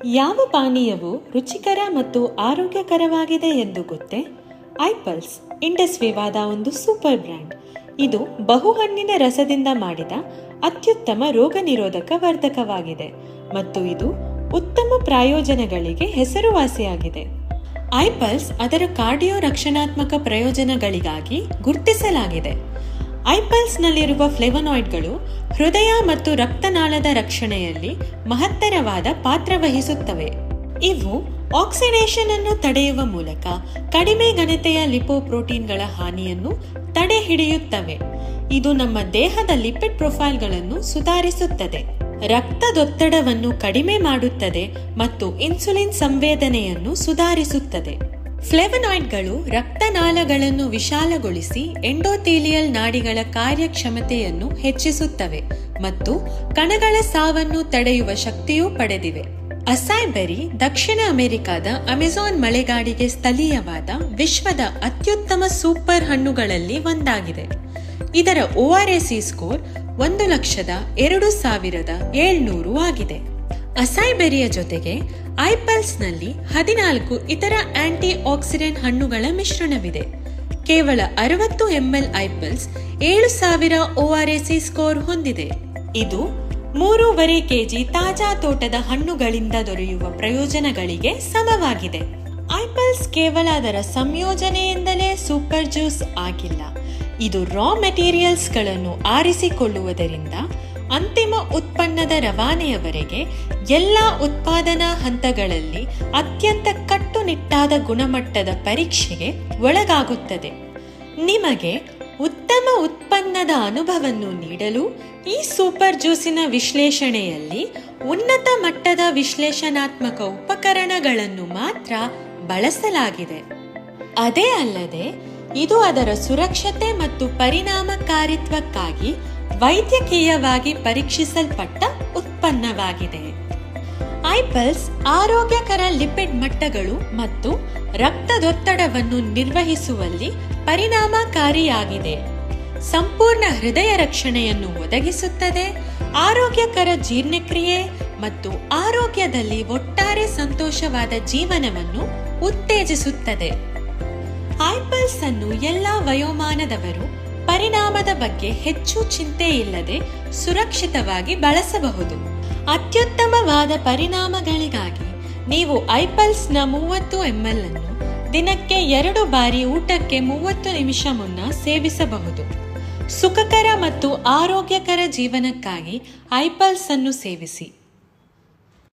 ಯಾವ ಪಾನೀಯವು ರುಚಿಕರ ಮತ್ತು ಆರೋಗ್ಯಕರವಾಗಿದೆ ಎಂದು ಗೊತ್ತೇ? ಐಪಲ್ಸ್ ಇಂಡಸ್ ವಿವಾದ ಒಂದು ಸೂಪರ್ ಬ್ರ್ಯಾಂಡ್. ಇದು ಬಹುಹಣ್ಣಿನ ರಸದಿಂದ ಮಾಡಿದ ಅತ್ಯುತ್ತಮ ರೋಗ ನಿರೋಧಕ ವರ್ಧಕವಾಗಿದೆ ಮತ್ತು ಇದು ಉತ್ತಮ ಪ್ರಯೋಜನಗಳಿಗೆ ಹೆಸರುವಾಸಿಯಾಗಿದೆ. ಐಪಲ್ಸ್ ಅದರ ಕಾರ್ಡಿಯೋ ರಕ್ಷಣಾತ್ಮಕ ಪ್ರಯೋಜನಗಳಿಗಾಗಿ ಗುರುತಿಸಲಾಗಿದೆ. ಐಪಲ್ಸ್ನಲ್ಲಿರುವ ಫ್ಲೇವನಾಯ್ಡ್ಗಳು ಹೃದಯ ಮತ್ತು ರಕ್ತನಾಳದ ರಕ್ಷಣೆಯಲ್ಲಿ ಮಹತ್ತರವಾದ ಪಾತ್ರ ವಹಿಸುತ್ತವೆ. ಇವು ಆಕ್ಸಿಡೇಷನ್ ಅನ್ನು ತಡೆಯುವ ಮೂಲಕ ಕಡಿಮೆ ಘನತೆಯ ಲಿಪೋಪ್ರೋಟೀನ್ಗಳ ಹಾನಿಯನ್ನು ತಡೆಹಿಡಿಯುತ್ತವೆ. ಇದು ನಮ್ಮ ದೇಹದ ಲಿಪಿಡ್ ಪ್ರೊಫೈಲ್ಗಳನ್ನು ಸುಧಾರಿಸುತ್ತದೆ, ರಕ್ತದೊತ್ತಡವನ್ನು ಕಡಿಮೆ ಮಾಡುತ್ತದೆ ಮತ್ತು ಇನ್ಸುಲಿನ್ ಸಂವೇದನೆಯನ್ನು ಸುಧಾರಿಸುತ್ತದೆ. ಫ್ಲೇವನಾಯ್ಡ್ಗಳು ರಕ್ತನಾಳಗಳನ್ನು ವಿಶಾಲಗೊಳಿಸಿ ಎಂಡೋಥೀಲಿಯಲ್ ನಾಡಿಗಳ ಕಾರ್ಯಕ್ಷಮತೆಯನ್ನು ಹೆಚ್ಚಿಸುತ್ತವೆ ಮತ್ತು ಕಣಗಳ ಸಾವನ್ನು ತಡೆಯುವ ಶಕ್ತಿಯೂ ಪಡೆದಿವೆ. ಅಸಾಯ್ ಬೆರಿ ದಕ್ಷಿಣ ಅಮೆರಿಕಾದ ಅಮೆಜಾನ್ ಮಳೆಗಾಡಿಗೆ ಸ್ಥಳೀಯವಾದ ವಿಶ್ವದ ಅತ್ಯುತ್ತಮ ಸೂಪರ್ ಹಣ್ಣುಗಳಲ್ಲಿ ಒಂದಾಗಿದೆ. ಇದರ ORAC ಸ್ಕೋರ್ 1,02,700 ಆಗಿದೆ. ಅಸಾಯ್ ಬೆರಿಯ ಜೊತೆಗೆ ಐಪಲ್ಸ್ನಲ್ಲಿ 14 ಇತರ ಆಂಟಿ ಆಕ್ಸಿಡೆಂಟ್ ಹಣ್ಣುಗಳ ಮಿಶ್ರಣವಿದೆ. ಕೇವಲ 60 ml ಐಪಲ್ಸ್ 7,000 ORAC ಸ್ಕೋರ್ ಹೊಂದಿದೆ. ಇದು 3.5 kg ತಾಜಾ ತೋಟದ ಹಣ್ಣುಗಳಿಂದ ದೊರೆಯುವ ಪ್ರಯೋಜನಗಳಿಗೆ ಸಮವಾಗಿದೆ. ಐಪಲ್ಸ್ ಕೇವಲ ಅದರ ಸಂಯೋಜನೆಯಿಂದಲೇ ಸೂಪರ್ ಜ್ಯೂಸ್ ಆಗಿಲ್ಲ. ಇದು ರಾ ಮೆಟೀರಿಯಲ್ಸ್ಗಳನ್ನು ಆರಿಸಿಕೊಳ್ಳುವುದರಿಂದ ಅಂತಿಮ ಉತ್ಪನ್ನದ ರವಾನೆಯವರೆಗೆ ಎಲ್ಲ ಉತ್ಪಾದನಾ ಹಂತಗಳಲ್ಲಿ ಅತ್ಯಂತ ಕಟ್ಟುನಿಟ್ಟಾದ ಗುಣಮಟ್ಟದ ಪರೀಕ್ಷೆಗೆ ಒಳಗಾಗುತ್ತದೆ. ನಿಮಗೆ ಉತ್ತಮ ಉತ್ಪನ್ನದ ಅನುಭವವನ್ನು ನೀಡಲು ಈ ಸೂಪರ್ ಜ್ಯೂಸಿನ ವಿಶ್ಲೇಷಣೆಯಲ್ಲಿ ಉನ್ನತ ಮಟ್ಟದ ವಿಶ್ಲೇಷಣಾತ್ಮಕ ಉಪಕರಣಗಳನ್ನು ಮಾತ್ರ ಬಳಸಲಾಗಿದೆ. ಅದೇ ಅಲ್ಲದೆ ಇದು ಅದರ ಸುರಕ್ಷತೆ ಮತ್ತು ಪರಿಣಾಮಕಾರಿತ್ವಕ್ಕಾಗಿ ವೈದ್ಯಕೀಯವಾಗಿ ಪರೀಕ್ಷಿಸಲ್ಪಟ್ಟ ಉತ್ಪನ್ನವಾಗಿದೆ. ಐಪಲ್ಸ್ ಆರೋಗ್ಯಕರ ಲಿಪಿಡ್ ಮಟ್ಟಗಳು ಮತ್ತು ರಕ್ತದೊತ್ತಡವನ್ನು ನಿರ್ವಹಿಸುವಲ್ಲಿ ಪರಿಣಾಮಕಾರಿಯಾಗಿದೆ. ಸಂಪೂರ್ಣ ಹೃದಯ ರಕ್ಷಣೆಯನ್ನು ಒದಗಿಸುತ್ತದೆ, ಆರೋಗ್ಯಕರ ಜೀರ್ಣಕ್ರಿಯೆ ಮತ್ತು ಆರೋಗ್ಯದಲ್ಲಿ ಒಟ್ಟಾರೆ ಸಂತೋಷವಾದ ಜೀವನವನ್ನು ಉತ್ತೇಜಿಸುತ್ತದೆ. ಐಪಲ್ಸ್ ಅನ್ನು ಎಲ್ಲಾ ವಯೋಮಾನದವರು ಪರಿಣಾಮದ ಬಗ್ಗೆ ಹೆಚ್ಚು ಚಿಂತೆ ಇಲ್ಲದೆ ಸುರಕ್ಷಿತವಾಗಿ ಬಳಸಬಹುದು. ಅತ್ಯುತ್ತಮವಾದ ಪರಿಣಾಮಗಳಿಗಾಗಿ ನೀವು ಐಪಲ್ಸ್ನ 30 ml ಅನ್ನು ದಿನಕ್ಕೆ 2 ಬಾರಿ ಊಟಕ್ಕೆ 30 ನಿಮಿಷ ಮುನ್ನ ಸೇವಿಸಬಹುದು. ಸುಖಕರ ಮತ್ತು ಆರೋಗ್ಯಕರ ಜೀವನಕ್ಕಾಗಿ ಐಪಲ್ಸ್ ಅನ್ನು ಸೇವಿಸಿ.